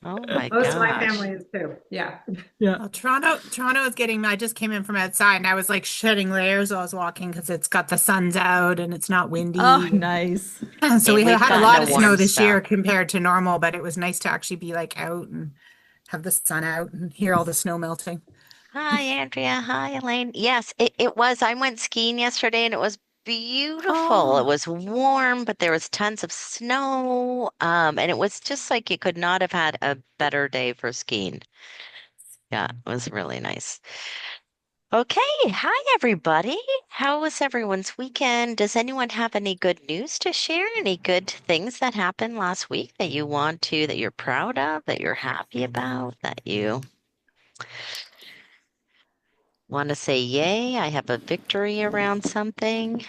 Oh my Most of my gosh. family is too. Yeah. Yeah. Well, Toronto is getting, I just came in from outside and I was like shedding layers while I was walking because it's got the sun's out and it's not Oh, windy. nice. So Yeah, we have we've had a gotten lot a of snow warm this spell. year compared to normal, but it was nice to actually be like out and have the sun out and hear all the snow melting. Hi, Andrea. Hi, Elaine. Yes, it was. I went skiing yesterday and it was beautiful. It Oh, was warm, but there was tons of snow. And it was just like you could not have had a better day for skiing. Yeah, it was really nice. Okay, hi everybody. How was everyone's weekend? Does anyone have any good news to share? Any good things that happened last week that you want to, that you're proud of, that you're happy about, that you want to say, yay, I have a victory around something?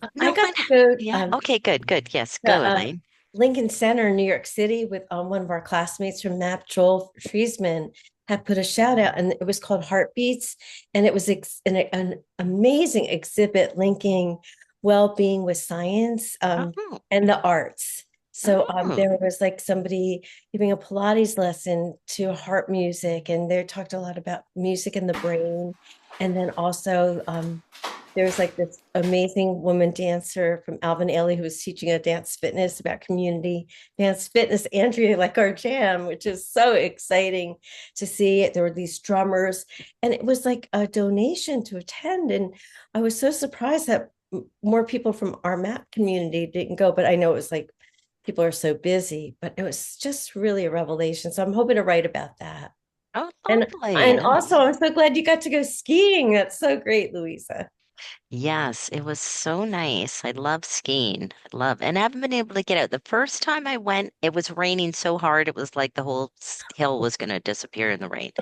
I No got one. to go Yeah. Okay, good, good. Yes, go, to Elaine. Lincoln Center in New York City with one of our classmates from MAP, Joel Friesman, had put a shout out, and it was called Heartbeats, and it was an amazing exhibit linking well-being with science Oh, and the arts. So oh, there was like somebody giving a Pilates lesson to harp music, and they talked a lot about music and the brain, and then also there's like this amazing woman dancer from Alvin Ailey who was teaching a dance fitness about community dance fitness, Andrea, like our jam, which is so exciting to see. There were these drummers, and it was like a donation to attend. And I was so surprised that more people from our MAP community didn't go, but I know it was like people are so busy, but it was just really a revelation. So I'm hoping to write about that. oh, And lovely. also I'm so glad you got to go skiing. That's so great, Louisa. Yes, it was so nice. I love skiing. I love, and I haven't been able to get out. The first time I went, it was raining so hard, it was like the whole hill was going to disappear in the rain.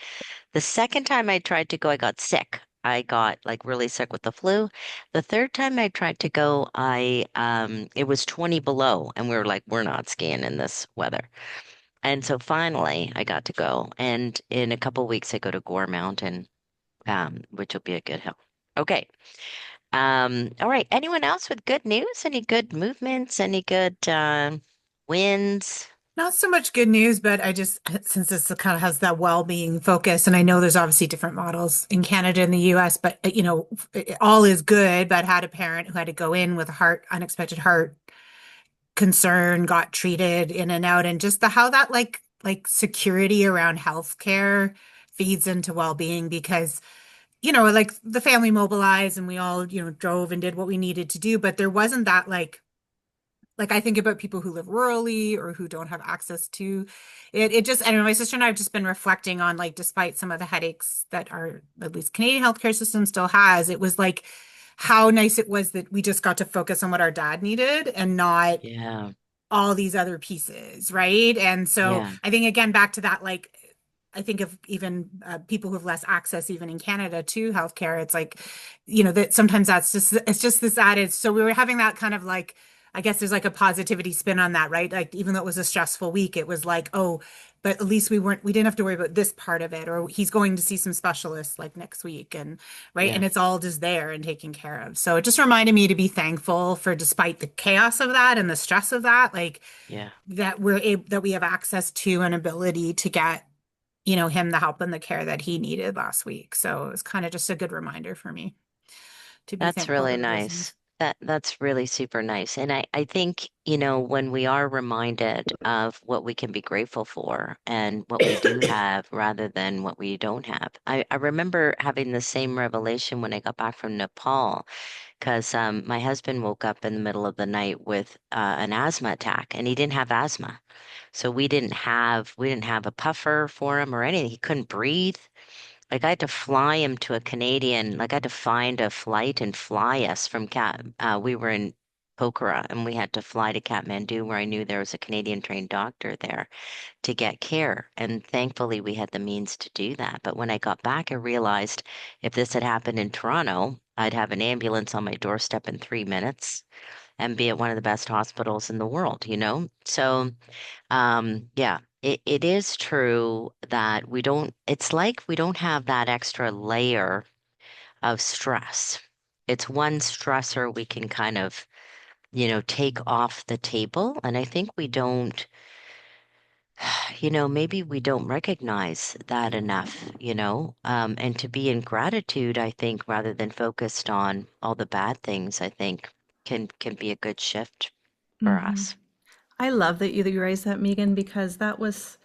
The second time I tried to go, I got sick. I got like really sick with the flu. The third time I tried to go, it was 20 below, and we were like, we're not skiing in this weather. And so finally, I got to go. And in a couple weeks, I go to Gore Mountain, which will be a good hill. Okay. All right. Anyone else with good news? Any good movements? Any good wins? not so much good news, but I just, since this kind of has that well-being focus, and I know there's obviously different models in Canada and the US, but all is good, but had a parent who had to go in with a unexpected heart concern, got treated in and out, and just the how that like security around healthcare feeds into well-being because like the family mobilized and we all drove and did what we needed to do, but there wasn't that like I think about people who live rurally or who don't have access to it. It just, I know my sister and I have just been reflecting on like, despite some of the headaches that our at least Canadian healthcare system still has, it was like how nice it was that we just got to focus on what our dad needed and not Yeah. all these other pieces, right? And so Yeah. I think again back to that, like I think of even people who have less access, even in Canada, to healthcare. It's like, that sometimes it's just this added. So we were having that kind of like, I guess there's like a positivity spin on that, right? Like even though it was a stressful week, it was like, oh, but at least we didn't have to worry about this part of it, or he's going to see some specialists like next week, and right, and Yeah. it's all just there and taken care of. So it just reminded me to be thankful for, despite the chaos of that and the stress of that, like Yeah. that we have access to an ability to get him the help and the care that he needed last week. So it was kind of just a good reminder for me to be That's thankful really for those things. nice. That's really super nice. And I think, when we are reminded of what we can be grateful for and what we do have rather than what we don't have. I remember having the same revelation when I got back from Nepal, because my husband woke up in the middle of the night with an asthma attack, and he didn't have asthma. So we didn't have a puffer for him or anything. He couldn't breathe. Like I had to fly him to a Canadian, like I had to find a flight and fly us from we were in Pokhara and we had to fly to Kathmandu where I knew there was a Canadian trained doctor there to get care. And thankfully we had the means to do that. But when I got back, I realized if this had happened in Toronto, I'd have an ambulance on my doorstep in 3 minutes and be at one of the best hospitals in the world? So yeah, it is true that it's like we don't have that extra layer of stress. It's one stressor we can kind of, take off the table. And I think we don't, maybe we don't recognize that enough, and to be in gratitude, I think, rather than focused on all the bad things, I think can be a good shift for Hmm. us. I love that you raised that, Megan, because that was,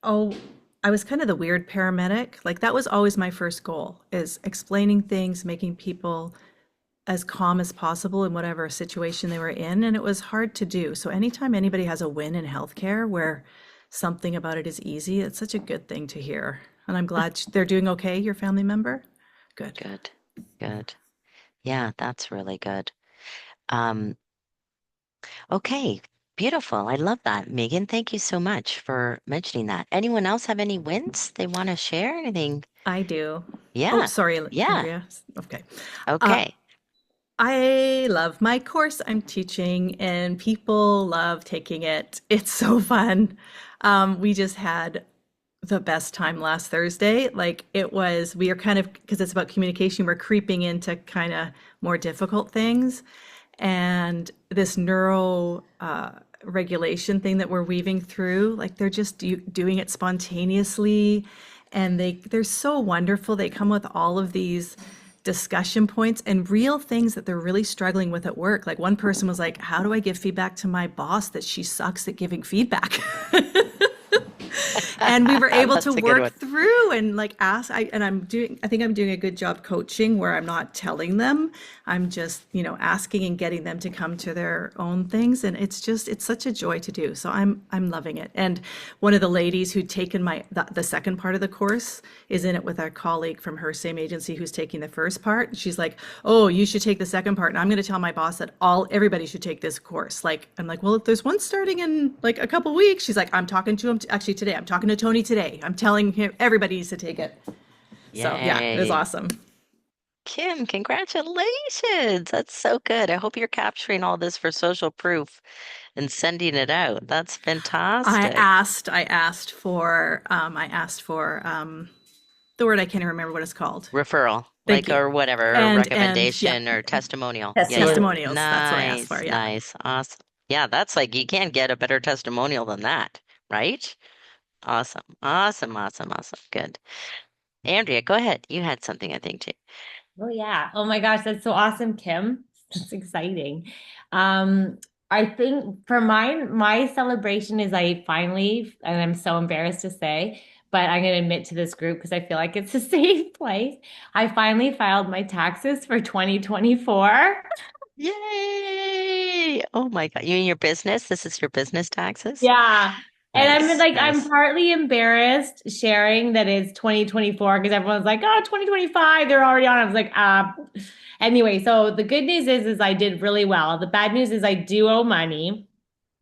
oh, I was kind of the weird paramedic. Like that was always my first goal is explaining things, making people as calm as possible in whatever situation they were in. And it was hard to do. So anytime anybody has a win in healthcare where something about it is easy, it's such a good thing to hear. And I'm glad they're doing okay, your family member. Good. Good, good. Yeah, that's really good. Um, okay, beautiful. I love that. Megan, thank you so much for mentioning that. Anyone else have any wins they want to share? Anything? I do. Oh, Yeah, sorry, yeah. Andrea. Okay. Uh, Okay. I love my course I'm teaching, and people love taking it. It's so fun. We just had the best time last Thursday. Like it was, we are kind of, because it's about communication, we're creeping into kind of more difficult things. And this neuro regulation thing that we're weaving through, like they're just doing it spontaneously. And they're so wonderful. They come with all of these discussion points and real things that they're really struggling with at work. Like one person was like, how do I give feedback to my boss that she sucks at giving feedback? And we were able to That's a good work one. through and like ask I think I'm doing a good job coaching where I'm not telling them. I'm just, asking and getting them to come to their own things, and it's such a joy to do. So I'm loving it. And one of the ladies who'd taken the second part of the course is in it with a colleague from her same agency who's taking the first part. She's like, "Oh, you should take the second part." And I'm going to tell my boss that everybody should take this course. Like I'm like, "Well, if there's one starting in like a couple weeks." She's like, "I'm talking to him actually today. I'm talking to Tony today. I'm telling him everybody needs to take it." So, yeah, it was Yay. awesome. Kim, congratulations. That's so good. I hope you're capturing all this for social proof and sending it out. That's fantastic. I asked for the word I can't even remember what it's called. Referral, Thank like, you. or whatever, And yeah, recommendation or testimonial. Yeah, yeah. Testimonial. testimonials. That's what I asked for. Nice, Yeah. nice, awesome. Yeah, that's like you can't get a better testimonial than that, right? Awesome, awesome, awesome, awesome. Good. Andrea, go ahead. You had something, I think, too. Oh yeah. Oh my gosh, that's so awesome, Kim. That's exciting. Um, I think for mine, my celebration is I finally, and I'm so embarrassed to say, but I'm gonna admit to this group because I feel like it's a safe place. I finally filed my taxes for 2024. Yay! Oh my God. You mean your business? This is your business taxes? Yeah. And Nice, I'm nice. partly embarrassed sharing that it's 2024 because everyone's like, oh, 2025, they're already on. I was like, anyway, so the good news is I did really well. The bad news is I do owe money,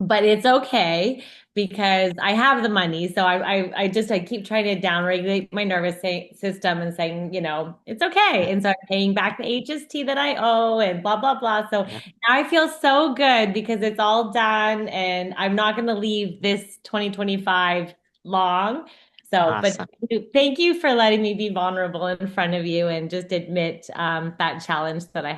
but it's okay because I have the money. So I keep trying to downregulate my system and saying, it's okay. Yeah, And so I'm paying back the HST that I owe and blah, blah, blah. So yeah. now I feel so good because it's all done and I'm not going to leave this 2025 long. So, but Awesome. thank you for letting me be vulnerable in front of you and just admit that challenge that I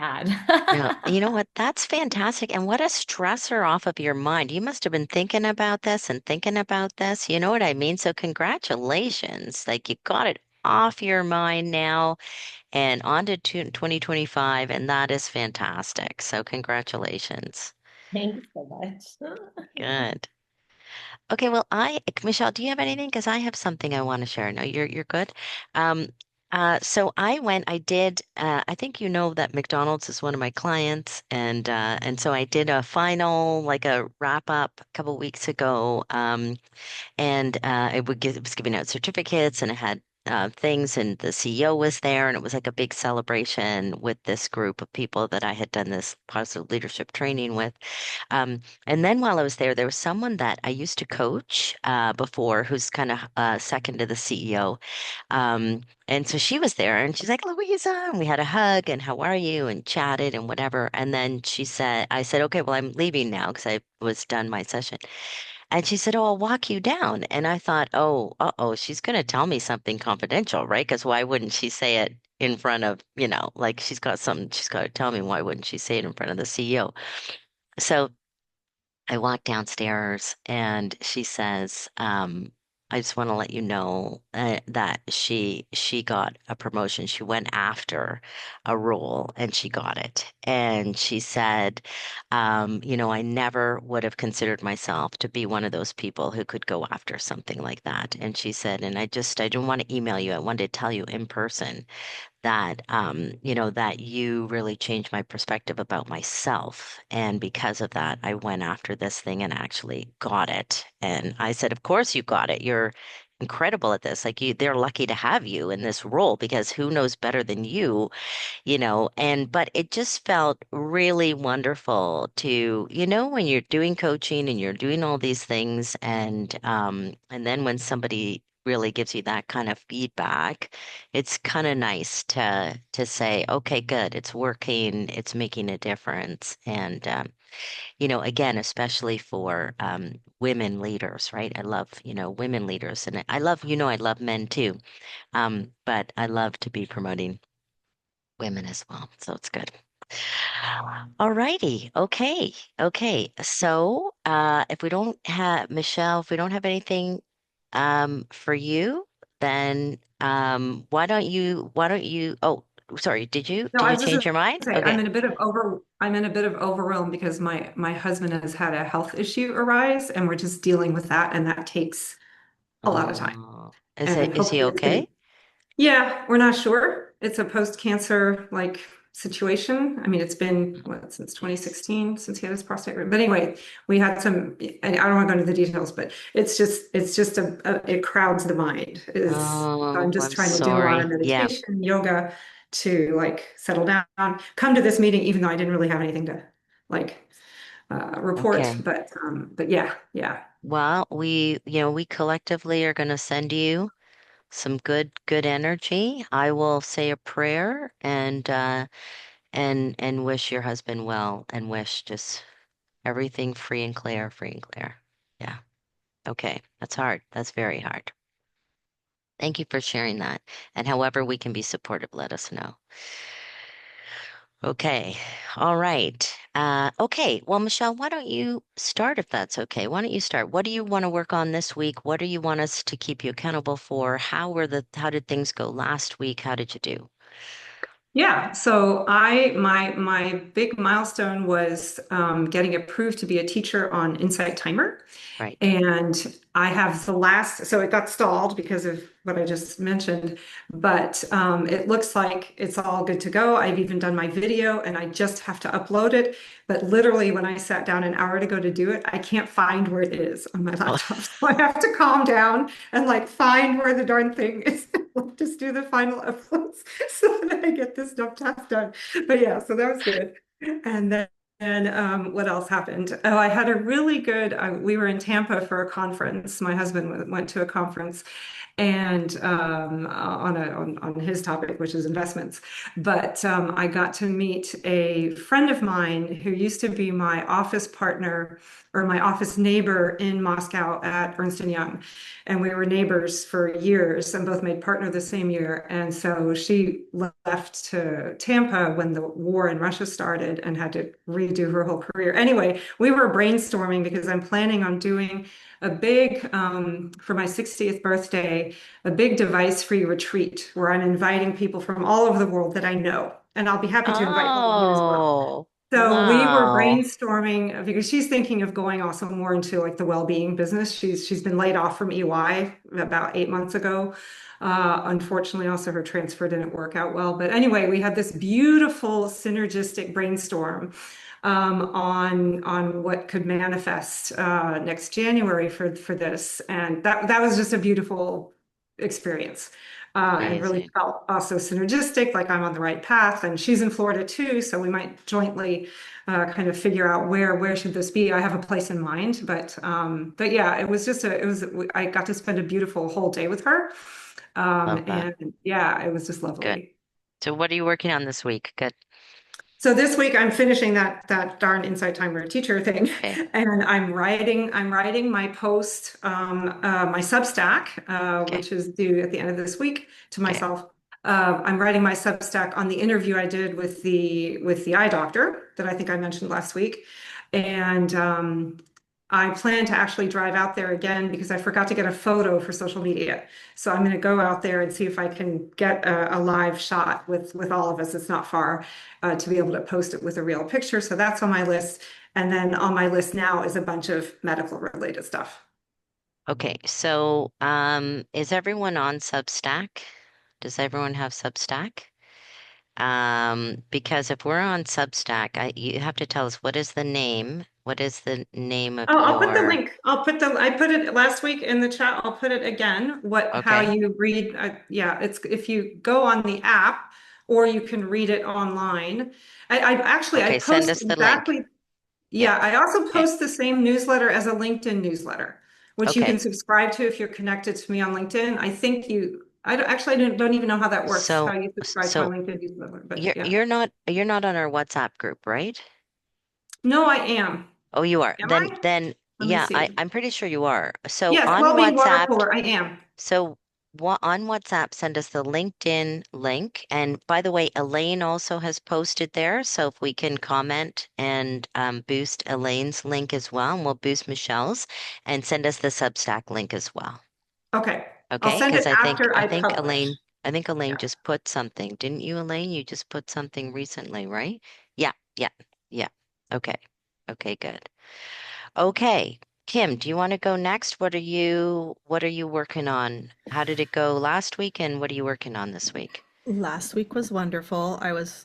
No, had. you know what? That's fantastic. And what a stressor off of your mind. You must have been thinking about this and thinking about this. You know what I mean? So congratulations. Like you got it off your mind now and on to 2025, and that is fantastic. So congratulations. Thanks so much. Good. Okay, well, Michelle, do you have anything? Because I have something I want to share. No, you're good. Um, so I did, I think you know that McDonald's is one of my clients, and so I did a final, like a wrap up a couple weeks ago. And it was giving out certificates and it had things, and the CEO was there, and it was like a big celebration with this group of people that I had done this positive leadership training with. And then while I was there, there was someone that I used to coach before who's kind of second to the CEO. And so she was there and she's like, Louisa, and we had a hug and how are you and chatted and whatever. And then I said, okay, well, I'm leaving now because I was done my session. And she said, oh, I'll walk you down. And I thought, oh, uh-oh, she's going to tell me something confidential, right? Because why wouldn't she say it in front of, like she's got something she's got to tell me. Why wouldn't she say it in front of the CEO? So I walk downstairs and she says, I just want to let you know that she got a promotion. She went after a role and she got it. And she said, I never would have considered myself to be one of those people who could go after something like that. And she said, and I didn't want to email you. I wanted to tell you in person that that you really changed my perspective about myself. And because of that, I went after this thing and actually got it. And I said, of course you got it. You're incredible at this. Like they're lucky to have you in this role because who knows better than you, but it just felt really wonderful to, when you're doing coaching and you're doing all these things and then when somebody really gives you that kind of feedback, it's kind of nice to say, okay, good, it's working, it's making a difference. And again, especially for women leaders, right? I love, women leaders and I love, I love men too. But I love to be promoting women as well. So it's good. All righty. Okay. Okay. So, if we don't have Michelle, if we don't have anything for you, then why don't you oh, sorry, did you No, did I you was just change gonna your mind? say Okay. I'm in a bit of overwhelm because my husband has had a health issue arise and we're just dealing with that and that takes a lot of time. Oh, And is he hopefully it's gonna okay? yeah, we're not sure. It's a post-cancer like situation. I mean, it's been what since Jeez. 2016 since he had his prostate. But anyway, we had some, and I don't want to go into the details, but it's just it crowds the mind. Is so I'm Oh, just I'm trying to do a lot of sorry. Yeah. meditation, yoga to like settle down. Come to this meeting, even though I didn't really have anything to like report. Okay. But yeah, yeah. Well, we collectively are going to send you some good energy. I will say a prayer and wish your husband well and wish just everything free and clear, free and clear. Yeah. Okay. That's hard. That's very hard. Thank you for sharing that. And however we can be supportive, let us know. Okay. All right. Okay. Well, Michelle, why don't you start if that's okay? Why don't you start? What do you want to work on this week? What do you want us to keep you accountable for? How did things go last week? How did you do? Yeah, so my big milestone was getting approved to be a teacher on Insight Timer. Right. And I have the last, so it got stalled because of what I just mentioned, but it looks like it's all good to go. I've even done my video and I just have to upload it. But literally, when I sat down an hour ago to do it, I can't find where it is on my Oh, laptop. So I have to calm down and like find where the darn thing is. Just do the final uploads so that I get this stuff task done. But yeah, so that was good. And then and what else happened? Oh, I had a really good, we were in Tampa for a conference. My husband went to a conference and on his topic, which is investments. But I got to meet a friend of mine who used to be my office partner or my office neighbor in Moscow at Ernst& Young. And we were neighbors for years and both made partner the same year. And so she left to Tampa when the war in Russia started and had to redo her whole career. Anyway, we were brainstorming because I'm planning on doing a big, for my 60th birthday, a big device-free retreat where I'm inviting people from all over the world that I know. And I'll be happy to invite all of you as well. oh, So we were wow. brainstorming because she's thinking of going also more into like the well-being business. She's been laid off from EY about 8 months ago. Unfortunately, also her transfer didn't work out well. But anyway, we had this beautiful synergistic brainstorm on what could manifest next January for this, and that was just a beautiful experience. And really Amazing. felt also synergistic, like I'm on the right path. And she's in Florida too, so we might jointly kind of figure out where should this be. I have a place in mind, but yeah, it was just I got to spend a beautiful whole day with her, Love that. and yeah, it was just Good. lovely. So what are you working on this week? Good. So this week I'm finishing that darn Insight Timer teacher thing, Okay. and I'm writing my post, my Substack, Okay. which is due at the end of this week to Okay. myself. I'm writing my Substack on the interview I did with the eye doctor that I think I mentioned last week, and I plan to actually drive out there again because I forgot to get a photo for social media. So I'm going to go out there and see if I can get a live shot with all of us. It's not far to be able to post it with a real picture. So that's on my list. And then on my list now is a bunch of medical related stuff. Okay, so is everyone on Substack? Does everyone have Substack? Because if we're on Substack, you have to tell us what is the name? What is the name of Oh, I'll put the your? link. I put it last week in the chat. I'll put it again. How Okay, you read. Yeah, it's if you go on the app or you can read it online. I okay, send post us the link. exactly. Yeah. Yeah, I also Okay. post the same newsletter as a LinkedIn newsletter, which you Okay. can subscribe to if you're connected to me on LinkedIn. I think you, I don't, actually, I don't even know how that works, how So you subscribe to my so LinkedIn newsletter, but you're yeah. you're not on our WhatsApp group, right? No, I am. Oh, you are. Am I? Then Let me yeah, see. I'm pretty sure you are. So Yes, on Wellbeing WhatsApp, Watercooler, I am. so on WhatsApp, send us the LinkedIn link. And by the way, Elaine also has posted there. So if we can comment and boost Elaine's link as well, and we'll boost Michelle's and send us the Substack link as well. Okay. I'll Okay? send Because it after I I think publish. Elaine Yeah. just put something. Didn't you, Elaine? You just put something recently, right? Yeah, yeah, yeah. Okay. Okay, good. Okay. Kim, do you want to go next? What are you working on? How did it go last week and what are you working on this week? Last week was wonderful. I was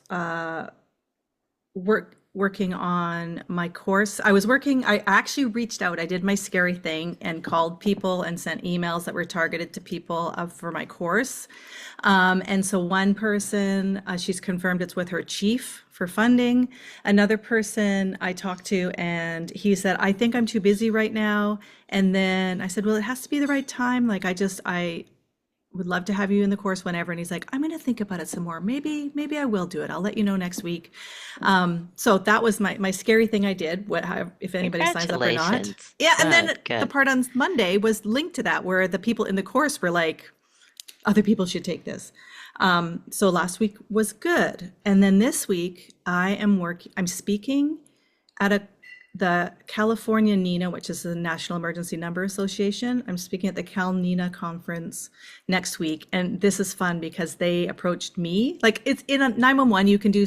working on my course. I actually reached out. I did my scary thing and called people and sent emails that were targeted to people for my course. And so one person, she's confirmed it's with her chief for funding. Another person I talked to, and he said, I think I'm too busy right now. And then I said, well, it has to be the right time. Like I would love to have you in the course whenever. And he's like, I'm going to think about it some more. Maybe I will do it. I'll let you know next week. So that was my scary thing I did. If anybody signs up or not. Congratulations. Yeah. And then Good, the good. part on Monday was linked to that, where the people in the course were like, other people should take this. So last week was good. And then this week I'm speaking at the California NINA, which is the National Emergency Number Association. I'm speaking at the Cal NINA conference next week. And this is fun because they approached me. Like, it's in a 911, you can do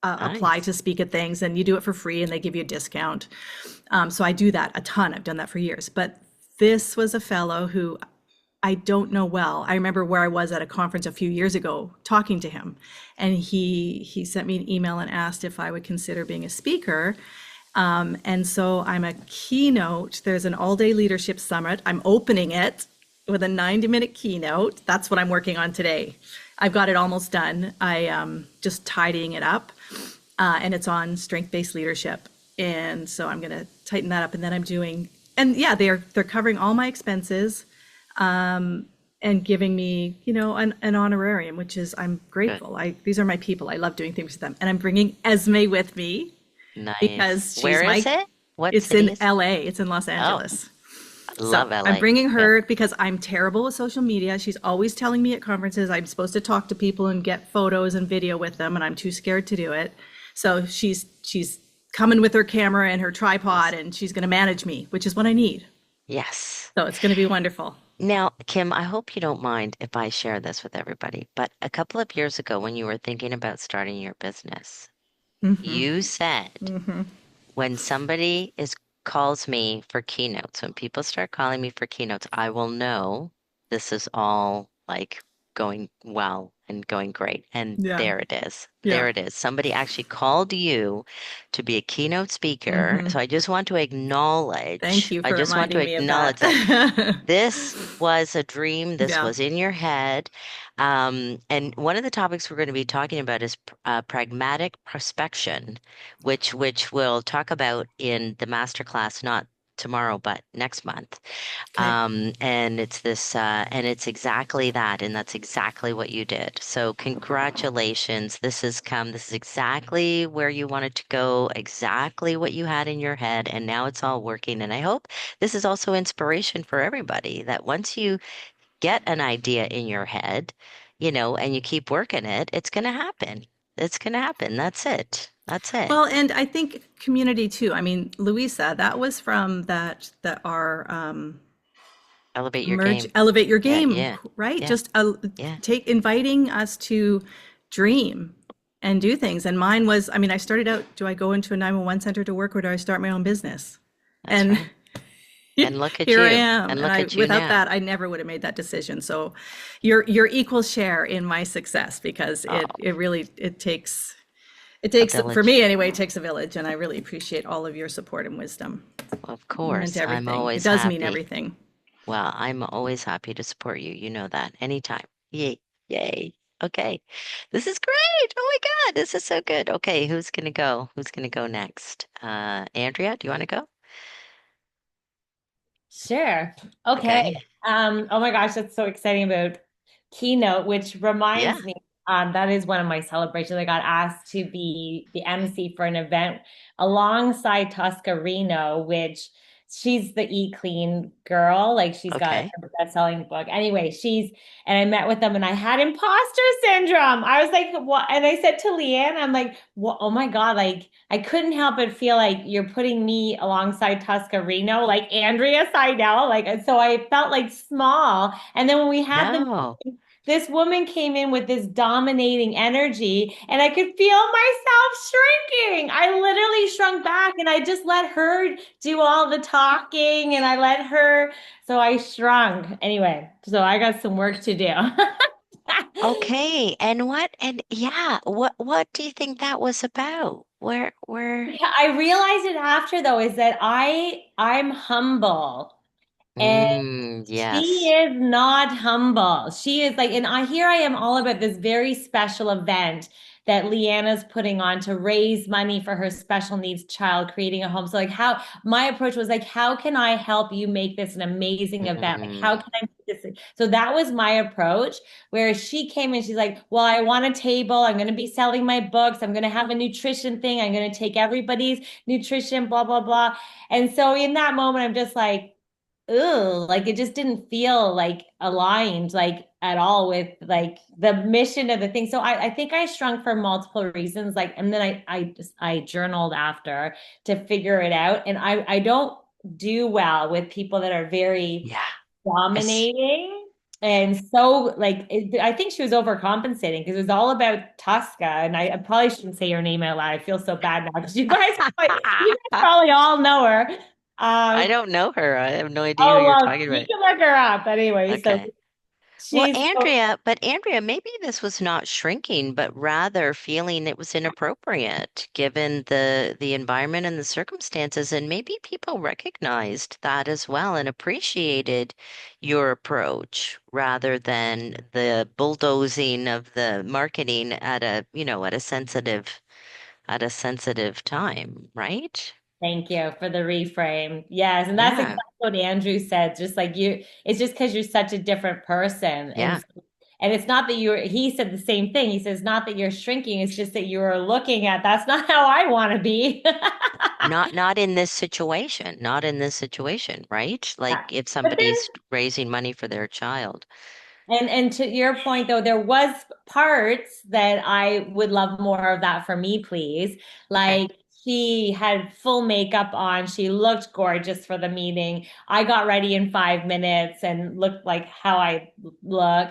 apply Nice. to speak at things, and you do it for free and they give you a discount. So I do that a ton. I've done that for years. But this was a fellow who I don't know well. I remember where I was at a conference a few years ago talking to him, and he sent me an email and asked if I would consider being a speaker. And so I'm a keynote. There's an all-day leadership summit. I'm opening it with a 90-minute keynote. That's what I'm working on today. I've got it almost done. I just tidying it up, and it's on strength-based leadership. And so I'm going to tighten that up, and then I'm doing. And yeah, they're covering all my expenses, and giving me, an honorarium, which is, I'm Good. grateful. These are my people. I love doing things with them. And I'm bringing Esme with me Nice. because Where is it? What it's city in is? LA, it's in Los Oh, Angeles. I So love I'm LA. bringing Good. her because I'm terrible with social media. She's always telling me at conferences I'm supposed to talk to people and get photos and video with them, and I'm too scared to do it. So she's coming with her camera and her tripod, Yes. and she's going to manage me, which is what I need. Yes. So it's going to be wonderful. Now, Kim, I hope you don't mind if I share this with everybody, but a couple of years ago when you were thinking about starting your business, you said when somebody is calls me for keynotes, when people start calling me for keynotes, I will know this is all like going well and going great. And Yeah. there it is. Yeah. There it is. Somebody actually called you to be a keynote speaker. So Thank you I for just want to reminding me of acknowledge that that. this was a dream. This Yeah. was in your head. And one of the topics we're going to be talking about is pragmatic prospection, which we'll talk about in the masterclass, not tomorrow, but next month. Okay. And it's exactly that, and that's exactly what you did. So congratulations. This is exactly where you wanted to go, exactly what you had in your head, and now it's all working. And I hope this is also inspiration for everybody that once you get an idea in your head, and you keep working it, it's going to happen. It's going to happen. That's it. That's it. Well, and I think community too. I mean, Louisa, that was from that our Elevate your merge game. elevate your Yeah, game, yeah, right? yeah, Just yeah. take inviting us to dream and do things. And mine was, I mean, I started out, do I go into a 911 center to work or do I start my own business? That's And right. And look at here I you. am. And And look I, at you without now. that, I never would have made that decision. So your equal share in my success, because it Oh, it really it a takes, for village. me anyway, it takes a village. And I really appreciate all of your support and wisdom. Of It meant course, I'm everything. It always does mean happy. everything. Well, I'm always happy to support you. You know that anytime. Yay. Yay. Okay. This is great. Oh my God, this is so good. Okay, who's gonna go? Who's gonna go next? Andrea, do you want to go? Sure. Okay. Okay. Oh my gosh, that's so exciting about keynote, which Yeah. reminds me, that is one of my celebrations. I got asked to be the MC for an event alongside Tosca Reno, which she's the Eat Clean girl. Like she's got Okay. a best-selling book. Anyway, and I met with them and I had imposter syndrome. I was like, what? And I said to Leanne, I'm like, what? Oh my God, like I couldn't help but feel like you're putting me alongside Tuscarino, like Andrea Seidel. Like, and so I felt like small. And then when we had the No. meeting, this woman came in with this dominating energy, and I could feel myself shrinking. I literally shrunk back, and I just let her do all the talking, and I let her. So I shrunk. Anyway, so I got some work to do. Okay. And what? And yeah, what do you think that was about? Where? Yeah, I realized it after though is that I'm humble and she Yes. is not humble. She is like, and here I am all about this very special event that Leanna's putting on to raise money for her special needs child, creating a home. So like how my approach was like, how can I help you make this an amazing event? Like how Mm, can I make this? So that was my approach. Whereas she came and she's like, well, I want a table. I'm going to be selling my books. I'm going to have a nutrition thing. I'm going to take everybody's nutrition, blah, blah, blah. And so in that moment, I'm just like, ooh, like it just didn't feel like aligned like at all with like the mission of the thing. So I think I shrunk for multiple reasons. Like, and then I journaled after to figure it out. And I don't do well with people that are very yeah. It's dominating. And so, like, I think she was overcompensating because it was all about Tosca. And I probably shouldn't say her name out loud. I feel so bad now because you guys probably all know her. I Um, don't know her. I have no idea who Oh, you're well, talking you about. can look her up anyway. So Okay. Well, she's so, Andrea, maybe this was not shrinking, but rather feeling it was inappropriate given the environment and the circumstances, and maybe people recognized that as well and appreciated your approach rather than the bulldozing of the marketing at at a sensitive time, right? thank you for the reframe. Yes. And that's Yeah, exactly what Andrew said. Just like you, it's just because you're such a different person. yeah. And it's not that he said the same thing. He says, not that you're shrinking. It's just that you're looking at, that's not how I want to be. Not in this situation, not in this situation, right? Like Yeah. if But then somebody's raising money for their child. And to your point though, there was parts that I would love more of that for me, please. Okay. Like she had full makeup on. She looked gorgeous for the meeting. I got ready in 5 minutes and looked like how I look.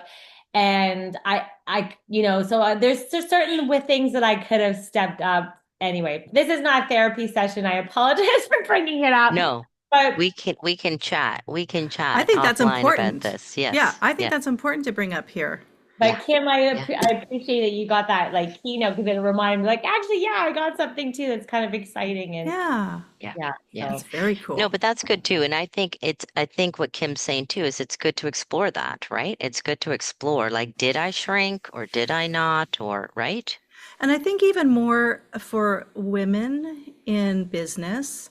And so there's just certain with things that I could have stepped up. Anyway, this is not a therapy session. I apologize for bringing it up, No, but we can chat. We can I chat think that's offline about important. this. Yeah, Yes. I think Yeah. that's important to bring up here. Yeah. But Kim, Yeah. I appreciate that you got that like keynote because it reminded me like actually yeah I got something too that's kind of exciting and Yeah, Yeah. yeah Yeah. so that's very No, cool. but that's good too. And I think what Kim's saying too is it's good to explore that, right? It's good to explore like, did I shrink or did I not? Or, right? And I think even more for women in business,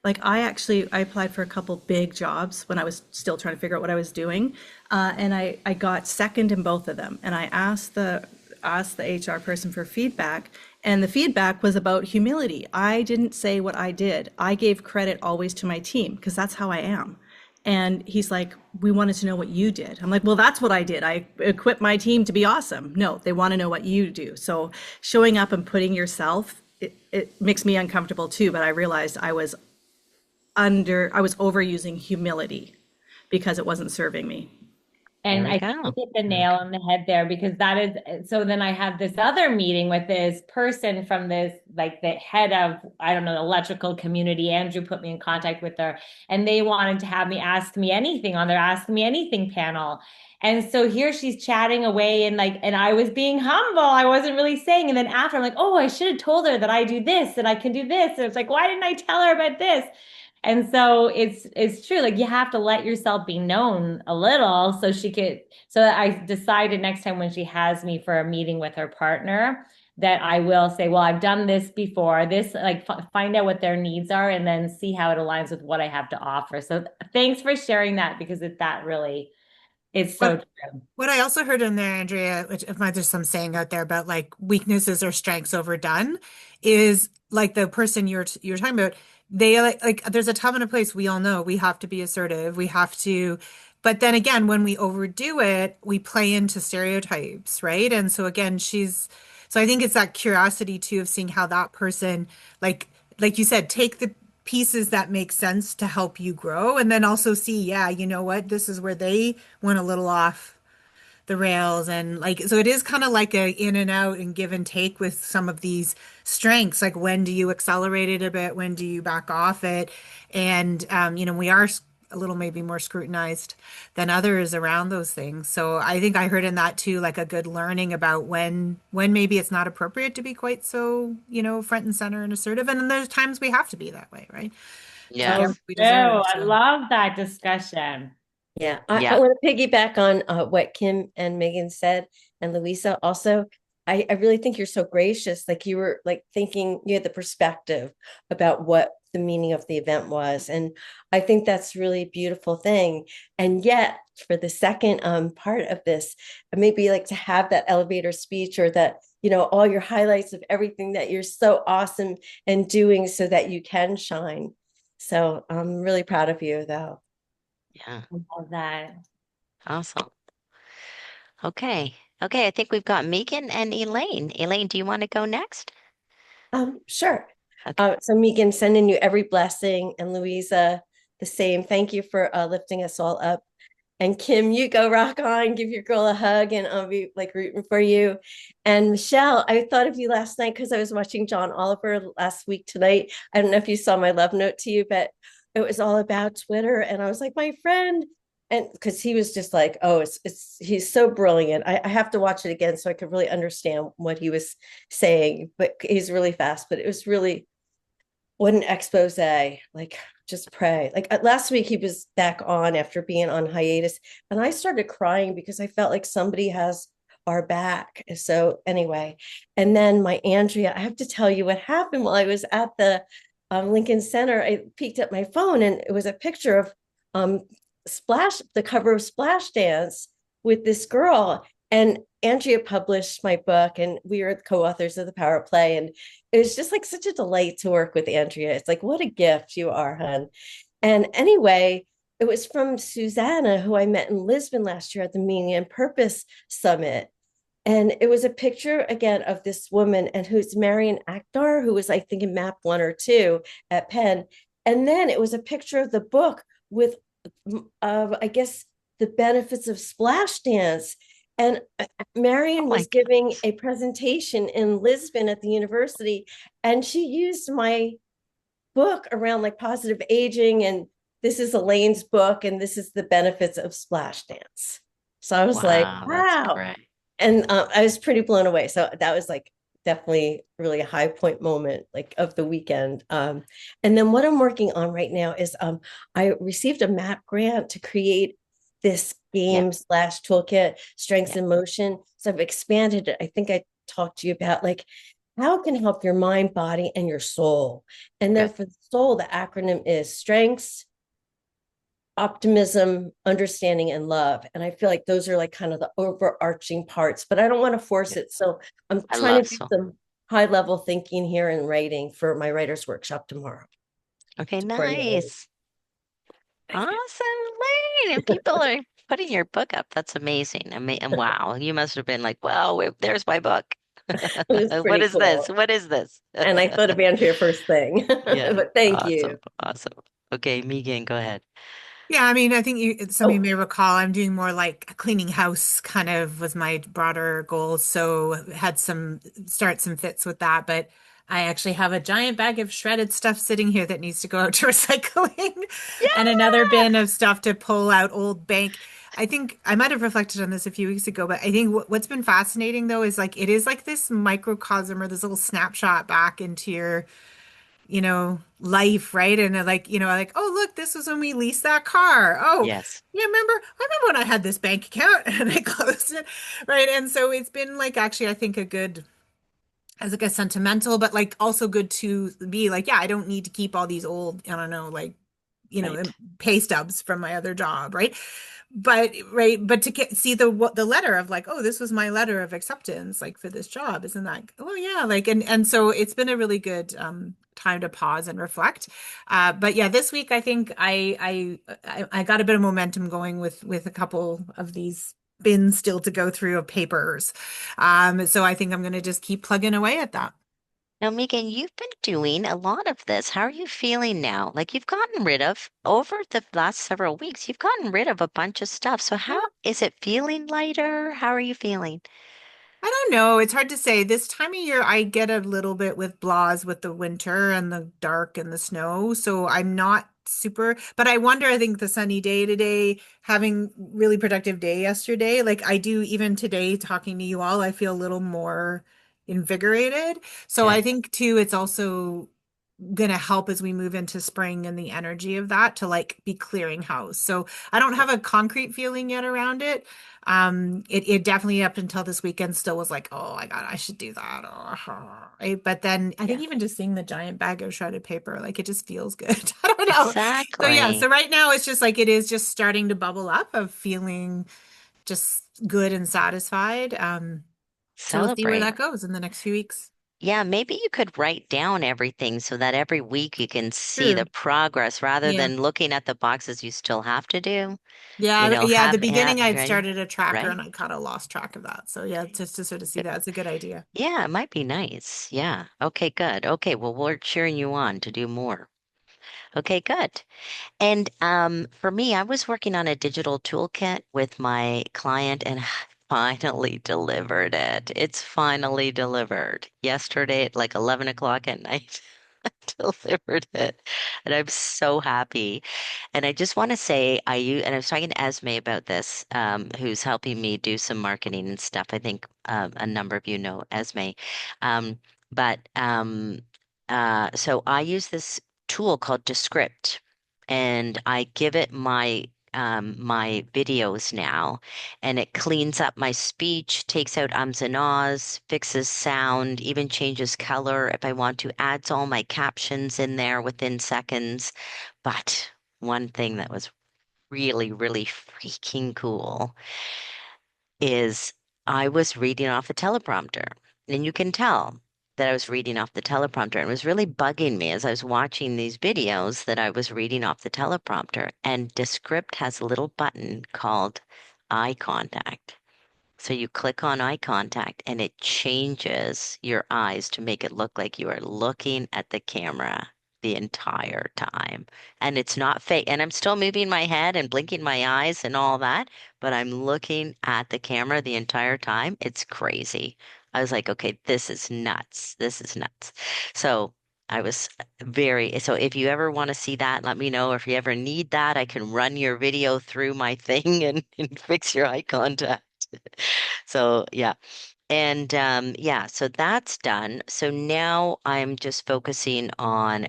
like I applied for a couple big jobs when I was still trying to figure out what I was doing, and I got second in both of them. And I asked the HR person for feedback, and the feedback was about humility. I didn't say what I did. I gave credit always to my team because that's how I am. And he's like, we wanted to know what you did. I'm like, well, that's what I did. I equipped my team to be awesome. No, they want to know what you do. So showing up and putting yourself it makes me uncomfortable too, but I realized I was overusing humility because it wasn't serving me. There And we I think you go. hit the There we nail go. on the head there because that is so then I have this other meeting with this person from this like the head of I don't know the electrical community. Andrew put me in contact with her and they wanted to have me ask me anything on their Ask Me Anything panel. And so here she's chatting away and I was being humble. I wasn't really saying. And then after I'm like, oh, I should have told her that I do this and I can do this. And it's like, why didn't I tell her about this? And so it's true. Like you have to let yourself be known a little so she could. So I decided next time when she has me for a meeting with her partner that I will say, well, I've done this before. This like find out what their needs are and then see how it aligns with what I have to offer. So thanks for sharing that because that really it's so But true. what I also heard in there, Andrea, which if there's some saying out there about like weaknesses or strengths overdone, is like the person you're talking about. They like there's a time and a place. We all know we have to be assertive. We have to, but then again, when we overdo it, we play into stereotypes, right? And so again, so I think it's that curiosity too of seeing how that person, like you said, take the pieces that make sense to help you grow, and then also see, yeah, you know what, this is where they went a little off the rails. And like so it is kind of like a in and out and give and take with some of these strengths, like when do you accelerate it a bit, when do you back off it. And we are a little maybe more scrutinized than others around those things. So I think I heard in that too like a good learning about when maybe it's not appropriate to be quite so front and center and assertive, and then there's times we have to be that way, right, to get So what Yes. we true. deserve. I So love that discussion. Yeah, I Yeah. want to piggyback on what Kim and Megan said, and Louisa also. I really think you're so gracious. Like you were like thinking you had the perspective about what the meaning of the event was. And I think that's really a beautiful thing. And yet, for the second part of this, maybe like to have that elevator speech or that, all your highlights of everything that you're so awesome and doing so that you can shine. So I'm really proud of you, though. Yeah. I love that. Awesome. Okay. Okay. I think we've got Megan and Elaine. Elaine, do you want to go next? Sure. Okay. So Megan, sending you every blessing, and Louisa, the same. Thank you for lifting us all up. And Kim, you go rock on, give your girl a hug, and I'll be like rooting for you. And Michelle, I thought of you last night because I was watching John Oliver last week tonight. I don't know if you saw my love note to you, but it was all about Twitter. And I was like, my friend, and because he was just like, oh, he's so brilliant. I have to watch it again so I could really understand what he was saying. But he's really fast. But it was really what an expose. Like, just pray. Like last week, he was back on after being on hiatus, and I started crying because I felt like somebody has our back. So, anyway, and then my Andrea, I have to tell you what happened while I was at the Lincoln Center. I peeked at my phone, and it was a picture of um, the cover of Splash Dance with this girl. And Andrea published my book, and we are the co-authors of The Power of Play. And it was just like such a delight to work with Andrea. It's like, what a gift you are, hon. And anyway, it was from Susanna, who I met in Lisbon last year at the Meaning and Purpose Summit. And it was a picture again of this woman and who's Marian Akhtar, who was, I think, in map 1 or 2 at Penn. And then it was a picture of the book with, I guess, the benefits of splash dance. And Oh Marion my was giving goodness. a presentation in Lisbon at the university, and she used my book around like positive aging. And this is Elaine's book, and this is the benefits of splash dance. So I was like, Wow, that's wow. great. And I was pretty blown away. So that was like definitely really a high point moment like of the weekend. And then what I'm working on right now is I received a MAP grant to create this Yep. game slash toolkit, strengths Yep. in motion. So I've expanded it. I think I talked to you about like how it can help your mind, body, and your soul. And then Good. for the soul, the acronym is strengths, optimism, understanding, and love. And I feel like those are like kind of the overarching parts, but I don't want to force Good. it. So I'm I trying love to do so. some high level thinking here and writing for my writer's workshop tomorrow Okay, to coordinate. nice. Awesome, Lane. And people are putting your book up. That's amazing. And wow, you must have been like, well, there's my book. It was What pretty is this? cool. What is this? And I thought of Andrea first thing. Yeah, But thank awesome, you. awesome. Okay, Megan, go ahead. Yeah, I mean, I think some of you Oh, may recall I'm doing more like a cleaning house kind of was my broader goal. So had some start some fits with that, but I actually have a giant bag of shredded stuff sitting here that needs to go out to recycling and another bin of stuff to pull out old bank. I think I might have reflected on this a few weeks ago, but I think what's been fascinating though is like it is like this microcosm or this little snapshot back into your life, right? And like, like, oh, look, this was when we leased that car. Oh, Yes. yeah, I remember when I had this bank account and I closed it, right? And so it's been like actually, I think a good as like a sentimental, but like also good to be like, yeah, I don't need to keep all these old, I don't know, like, Right. pay stubs from my other job, right? But to see the letter of like, oh, this was my letter of acceptance, like for this job, isn't that, oh yeah, like and so it's been a really good time to pause and reflect. But yeah, this week I think I got a bit of momentum going with a couple of these bins still to go through of papers. So I think I'm going to just keep plugging away at that. Now, Megan, you've been doing a lot of this. How are you feeling now? Like you've gotten rid of, over the last several weeks, you've gotten rid of a bunch of stuff. So how is it feeling lighter? How are you feeling? I don't know. It's hard to say. This time of year, I get a little bit with blahs with the winter and the dark and the snow. So I'm not super, but I wonder, I think the sunny day today, having really productive day yesterday, like I do even today talking to you all, I feel a little more invigorated. So I Good. think too, it's also going to help as we move into spring and the energy of that to like be clearing house. So I don't have a concrete feeling yet around it. It definitely up until this weekend still was like, oh my God, I should do that. Right? But then I think Yeah, even just seeing the giant bag of shredded paper, like it just feels good. I don't know. So yeah, so exactly. right now it's just like it is just starting to bubble up of feeling just good and satisfied. So we'll see where Celebrate. that goes in the next few weeks. Yeah, maybe you could write down everything so that every week you can see the True. progress rather Yeah. than looking at the boxes you still have to do. Yeah, at the Have, beginning I'd right? started a tracker and Right? I kind of lost track of that. So yeah, just to sort of see Good. that, it's a good idea. Yeah, it might be nice. Yeah. Okay, good. Okay, well, we're cheering you on to do more. Okay, good. And for me, I was working on a digital toolkit with my client and finally delivered it. It's finally delivered. Yesterday at like 11 o'clock at night, delivered it. And I'm so happy. And I just want to say, and I was talking to Esme about this, who's helping me do some marketing and stuff. I think a number of you know Esme. Um, but so I use this tool called Descript, and I give it my videos now, and it cleans up my speech, takes out ums and ahs, fixes sound, even changes color if I want to, adds all my captions in there within seconds. But one thing that was really, really freaking cool is I was reading off a teleprompter, and you can tell that I was reading off the teleprompter. And it was really bugging me as I was watching these videos that I was reading off the teleprompter. And Descript has a little button called eye contact. So you click on eye contact and it changes your eyes to make it look like you are looking at the camera the entire time. And it's not fake. And I'm still moving my head and blinking my eyes and all that, but I'm looking at the camera the entire time. It's crazy. I was like, okay, this is nuts. This is nuts. So I was so if you ever want to see that, let me know. If you ever need that, I can run your video through my thing and fix your eye contact. So yeah. And yeah, so that's done. So now I'm just focusing on,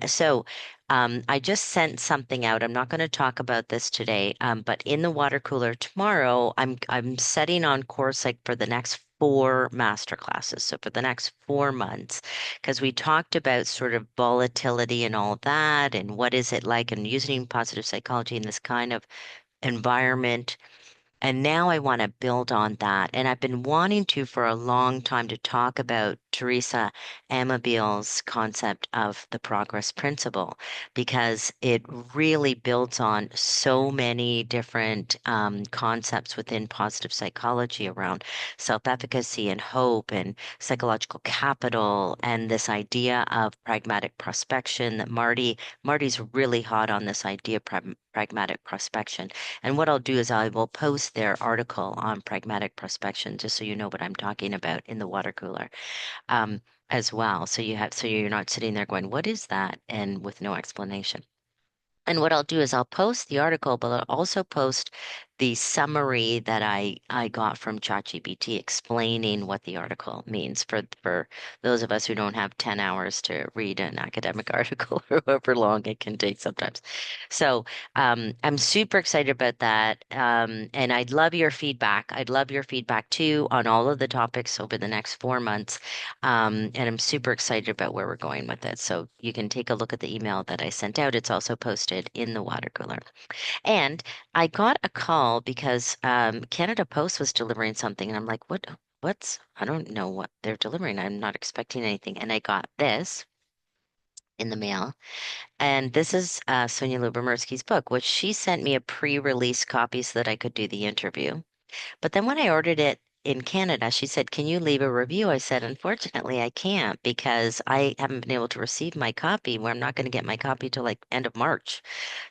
I just sent something out. I'm not going to talk about this today, but in the water cooler tomorrow, I'm setting on course like for the next four master classes. So for the next 4 months, because we talked about sort of volatility and all that, and what is it like, and using positive psychology in this kind of environment. And now I want to build on that. And I've been wanting to for a long time to talk about Teresa Amabiel's concept of the progress principle because it really builds on so many different concepts within positive psychology around self-efficacy and hope and psychological capital and this idea of pragmatic prospection that Marty's really hot on this idea of pragmatic prospection. And what I'll do is I will post their article on pragmatic prospection, just so you know what I'm talking about in the water cooler, um, as well. So you're not sitting there going, "What is that?" and with no explanation. And what I'll do is I'll post the article, but I'll also post the summary that I got from ChatGPT explaining what the article means for those of us who don't have 10 hours to read an academic article or however long it can take sometimes. So I'm super excited about that. And I'd love your feedback. I'd love your feedback too on all of the topics over the next 4 months. And I'm super excited about where we're going with it. So you can take a look at the email that I sent out. It's also posted in the water cooler. And I got a call because Canada Post was delivering something, and I'm like, I don't know what they're delivering. I'm not expecting anything. And I got this in the mail. And this is Sonia Lubomirsky's book, which she sent me a pre-release copy so that I could do the interview. But then when I ordered it in Canada, she said, "Can you leave a review?" I said, "Unfortunately, I can't because I haven't been able to receive my copy where I'm not going to get my copy till like end of March.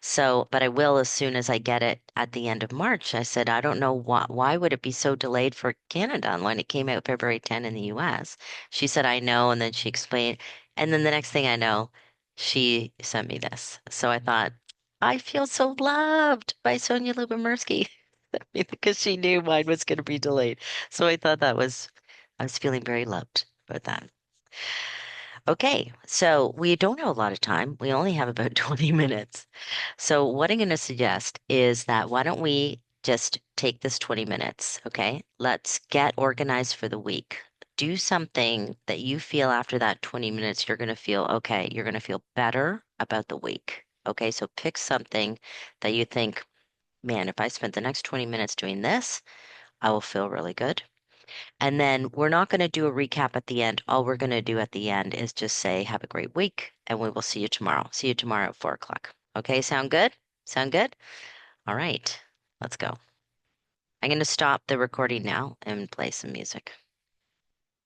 So, but I will as soon as I get it at the end of March." I said, "I don't know why would it be so delayed for Canada when it came out February 10 in the US?" She said, "I know." And then she explained. And then the next thing I know, she sent me this. So I thought, I feel so loved by Sonia Lubomirsky. Because she knew mine was going to be delayed. So I was feeling very loved about that. Okay, so we don't have a lot of time. We only have about 20 minutes. So what I'm going to suggest is that why don't we just take this 20 minutes, okay? Let's get organized for the week. Do something that you feel after that 20 minutes, you're going to feel okay. You're going to feel better about the week. Okay, so pick something that you think, man, if I spent the next 20 minutes doing this, I will feel really good. And then we're not going to do a recap at the end. All we're going to do at the end is just say, have a great week, and we will see you tomorrow. See you tomorrow at 4 o'clock. Okay, sound good? Sound good? All right, let's go. I'm going to stop the recording now and play some music.